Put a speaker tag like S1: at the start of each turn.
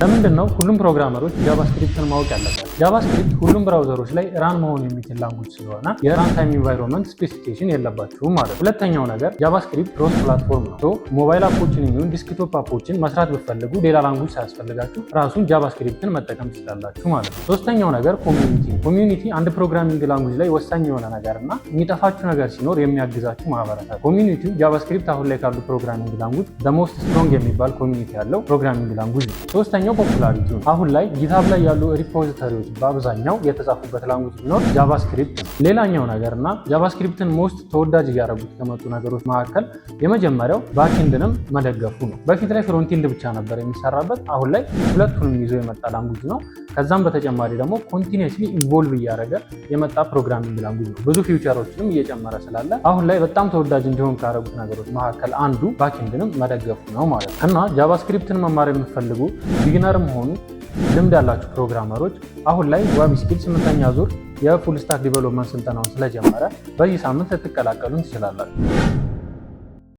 S1: ለምንድነው ሁሉም ፕሮግራመሮች ጃቫስክሪፕትን ማወቅ ያለባቸው? ጃቫስክሪፕት ሁሉም ብራውዘሮች ላይ ራን መሆን የሚችል ላንጉጅ ስለሆነ የራን ታይም ኢንቫይሮንመንት ስፔሲፊኬሽን የለባችሁም ማለት ነው። ሁለተኛው ነገር ጃቫስክሪፕት ክሮስ ፕላትፎርም ነው። ሞባይል አፖችን የሚሆን ዲስክቶፕ አፖችን መስራት ብትፈልጉ ሌላ ላንጉጅ ሳያስፈልጋችሁ ራሱን ጃቫስክሪፕትን መጠቀም ትችላላችሁ ማለት ነው። ሶስተኛው ነገር ኮሚዩኒቲ አንድ ፕሮግራሚንግ ላንጉጅ ላይ ወሳኝ የሆነ ነገር እና የሚጠፋችሁ ነገር ሲኖር የሚያግዛችሁ ማህበረሰብ። ኮሚዩኒቲው ጃቫስክሪፕት አሁን ላይ ካሉ ፕሮግራሚንግ ላንጉጅ ዘሞስት ስትሮንግ የሚባል ኮሚዩኒቲ ያለው ፕሮግራሚንግ ላንጉጅ ነው። ሶስተኛው ፖፑላሪቲ ነው። አሁን ላይ ጊታብ ላይ ያሉ ሪፖዚተሪዎች በአብዛኛው የተጻፉበት ላንጉጅ ቢኖር ጃቫስክሪፕት ነው። ሌላኛው ነገር እና ጃቫስክሪፕትን ሞስት ተወዳጅ እያደረጉት ከመጡ ነገሮች መካከል የመጀመሪያው ባክኤንድንም መደገፉ ነው። በፊት ላይ ፍሮንቴንድ ብቻ ነበር የሚሰራበት፣ አሁን ላይ ሁለቱንም ይዞ የመጣ ላንጉጅ ነው። ከዛም በተጨማሪ ደግሞ ኮንቲኒየስሊ ኢቮልቭ እያደረገ የመጣ ፕሮግራሚንግ ላንጉጅ ነው። ብዙ ፊውቸሮችንም እየጨመረ ስላለ አሁን ላይ በጣም ተወዳጅ እንዲሆን ካደረጉት ነገሮች መካከል አንዱ ባክኤንድንም መደገፉ ነው ማለት ነው። እና ጃቫስክሪፕትን መማር የምትፈልጉ ቢግነርም ሆኑ ልምድ ያላችሁ ፕሮግራመሮች አሁን ላይ ዋቢ ስኪል 8ኛ ዙር የፉል ስታክ ዲቨሎፕመንት ስልጠናውን ስለጀመረ በዚህ ሳምንት ልትቀላቀሉን ትችላላችሁ።